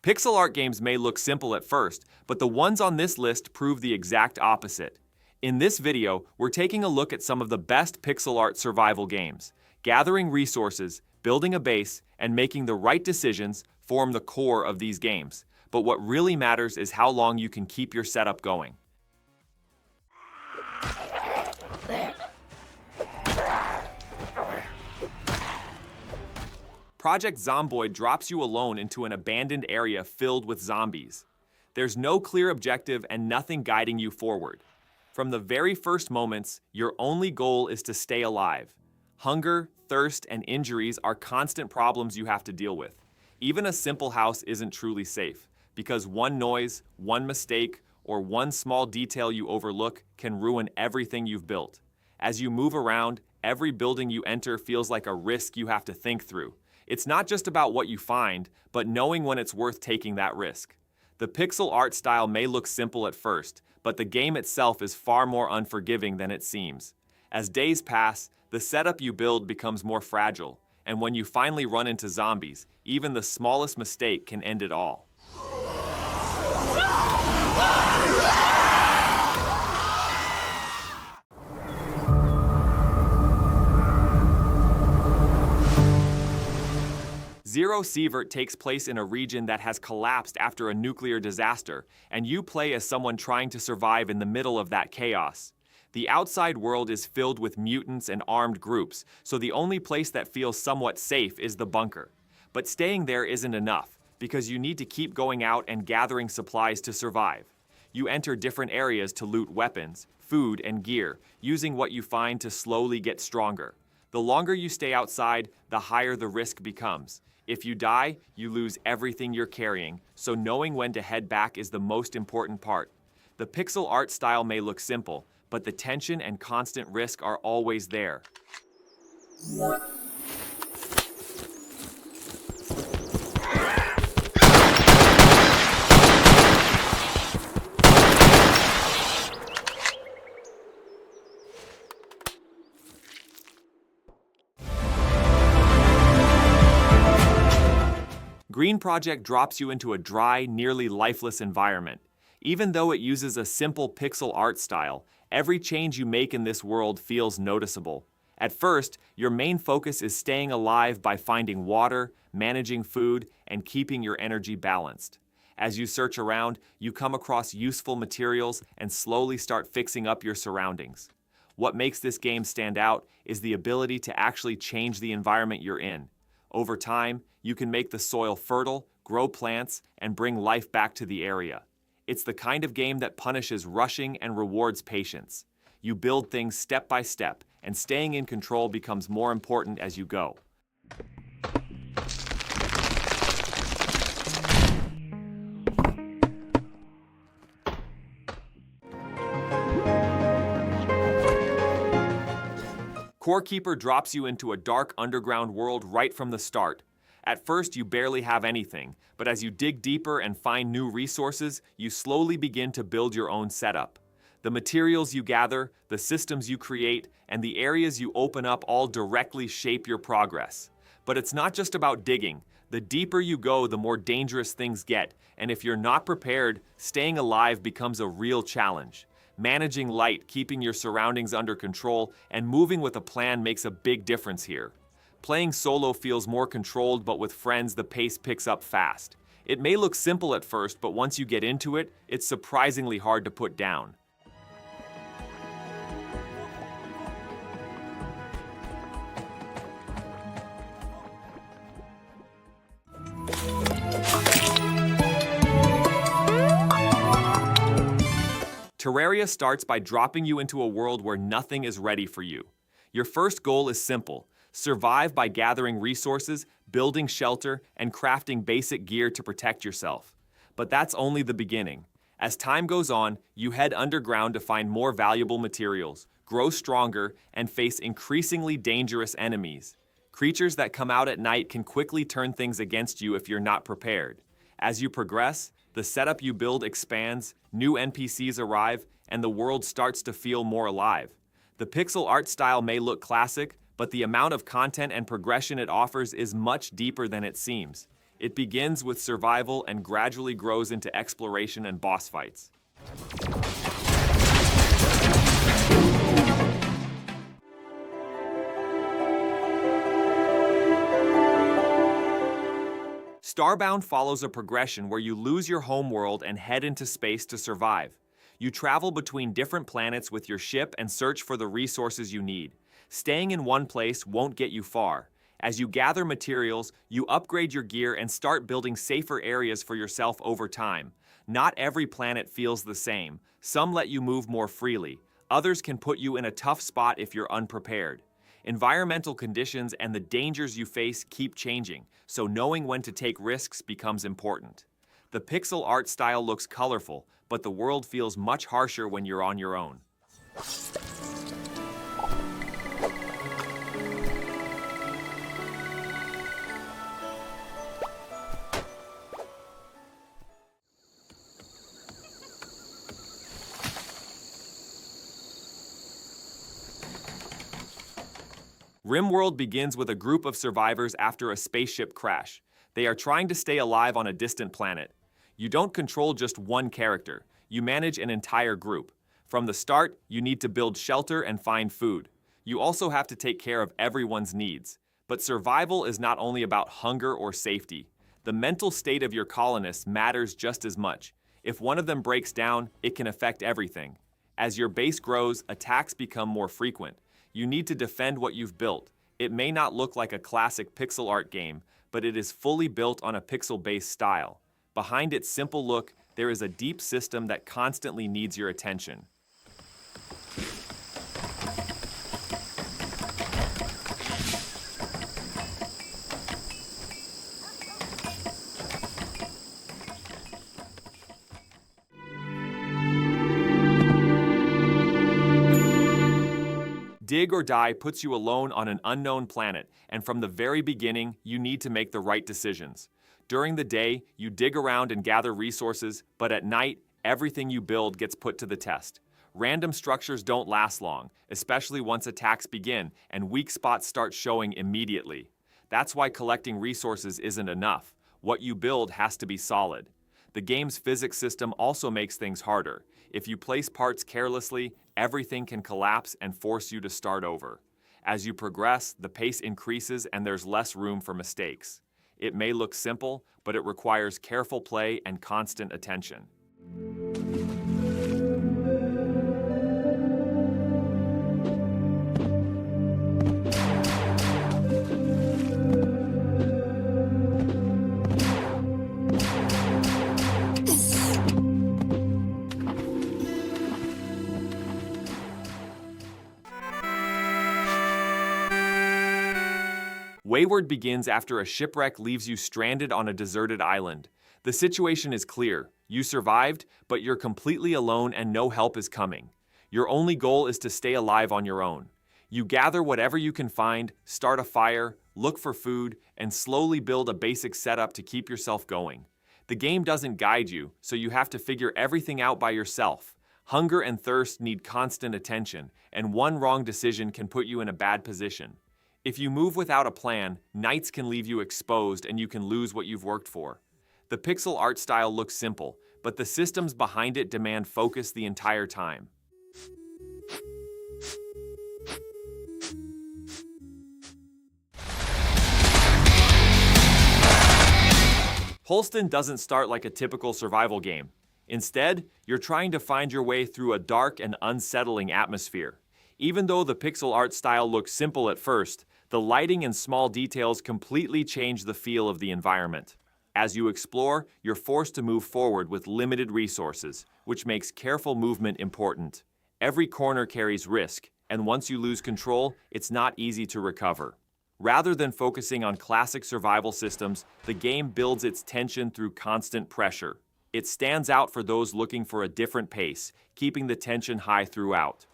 Pixel art games may look simple at first, but the ones on this list prove the exact opposite. In this video, we're taking a look at some of the best pixel art survival games. Gathering resources, building a base, and making the right decisions form the core of these games. But what really matters is how long you can keep your setup going. Project Zomboid drops you alone into an abandoned area filled with zombies. There's no clear objective and nothing guiding you forward. From the very first moments, your only goal is to stay alive. Hunger, thirst, and injuries are constant problems you have to deal with. Even a simple house isn't truly safe, because one noise, one mistake, or one small detail you overlook can ruin everything you've built. As you move around, every building you enter feels like a risk you have to think through. It's not just about what you find, but knowing when it's worth taking that risk. The pixel art style may look simple at first, but the game itself is far more unforgiving than it seems. As days pass, the setup you build becomes more fragile, and when you finally run into zombies, even the smallest mistake can end it all. Zero Sievert takes place in a region that has collapsed after a nuclear disaster, and you play as someone trying to survive in the middle of that chaos. The outside world is filled with mutants and armed groups, so the only place that feels somewhat safe is the bunker. But staying there isn't enough, because you need to keep going out and gathering supplies to survive. You enter different areas to loot weapons, food, and gear, using what you find to slowly get stronger. The longer you stay outside, the higher the risk becomes. If you die, you lose everything you're carrying, so knowing when to head back is the most important part. The pixel art style may look simple, but the tension and constant risk are always there. Green Project drops you into a dry, nearly lifeless environment. Even though it uses a simple pixel art style, every change you make in this world feels noticeable. At first, your main focus is staying alive by finding water, managing food, and keeping your energy balanced. As you search around, you come across useful materials and slowly start fixing up your surroundings. What makes this game stand out is the ability to actually change the environment you're in. Over time, you can make the soil fertile, grow plants, and bring life back to the area. It's the kind of game that punishes rushing and rewards patience. You build things step by step, and staying in control becomes more important as you go. Core Keeper drops you into a dark underground world right from the start. At first, you barely have anything, but as you dig deeper and find new resources, you slowly begin to build your own setup. The materials you gather, the systems you create, and the areas you open up all directly shape your progress. But it's not just about digging. The deeper you go, the more dangerous things get, and if you're not prepared, staying alive becomes a real challenge. Managing light, keeping your surroundings under control, and moving with a plan makes a big difference here. Playing solo feels more controlled, but with friends the pace picks up fast. It may look simple at first, but once you get into it, it's surprisingly hard to put down. Terraria starts by dropping you into a world where nothing is ready for you. Your first goal is simple: survive by gathering resources, building shelter, and crafting basic gear to protect yourself. But that's only the beginning. As time goes on, you head underground to find more valuable materials, grow stronger, and face increasingly dangerous enemies. Creatures that come out at night can quickly turn things against you if you're not prepared. As you progress, the setup you build expands, new NPCs arrive, and the world starts to feel more alive. The pixel art style may look classic, but the amount of content and progression it offers is much deeper than it seems. It begins with survival and gradually grows into exploration and boss fights. Starbound follows a progression where you lose your homeworld and head into space to survive. You travel between different planets with your ship and search for the resources you need. Staying in one place won't get you far. As you gather materials, you upgrade your gear and start building safer areas for yourself over time. Not every planet feels the same. Some let you move more freely. Others can put you in a tough spot if you're unprepared. Environmental conditions and the dangers you face keep changing, so knowing when to take risks becomes important. The pixel art style looks colorful, but the world feels much harsher when you're on your own. Rimworld begins with a group of survivors after a spaceship crash. They are trying to stay alive on a distant planet. You don't control just one character. You manage an entire group. From the start, you need to build shelter and find food. You also have to take care of everyone's needs. But survival is not only about hunger or safety. The mental state of your colonists matters just as much. If one of them breaks down, it can affect everything. As your base grows, attacks become more frequent. You need to defend what you've built. It may not look like a classic pixel art game, but it is fully built on a pixel-based style. Behind its simple look, there is a deep system that constantly needs your attention. Dig or Die puts you alone on an unknown planet, and from the very beginning, you need to make the right decisions. During the day, you dig around and gather resources, but at night, everything you build gets put to the test. Random structures don't last long, especially once attacks begin, and weak spots start showing immediately. That's why collecting resources isn't enough. What you build has to be solid. The game's physics system also makes things harder. If you place parts carelessly, everything can collapse and force you to start over. As you progress, the pace increases and there's less room for mistakes. It may look simple, but it requires careful play and constant attention. Wayward begins after a shipwreck leaves you stranded on a deserted island. The situation is clear. You survived, but you're completely alone and no help is coming. Your only goal is to stay alive on your own. You gather whatever you can find, start a fire, look for food, and slowly build a basic setup to keep yourself going. The game doesn't guide you, so you have to figure everything out by yourself. Hunger and thirst need constant attention, and one wrong decision can put you in a bad position. If you move without a plan, nights can leave you exposed and you can lose what you've worked for. The pixel art style looks simple, but the systems behind it demand focus the entire time. Holstin doesn't start like a typical survival game. Instead, you're trying to find your way through a dark and unsettling atmosphere. Even though the pixel art style looks simple at first, the lighting and small details completely change the feel of the environment. As you explore, you're forced to move forward with limited resources, which makes careful movement important. Every corner carries risk, and once you lose control, it's not easy to recover. Rather than focusing on classic survival systems, the game builds its tension through constant pressure. It stands out for those looking for a different pace, keeping the tension high throughout.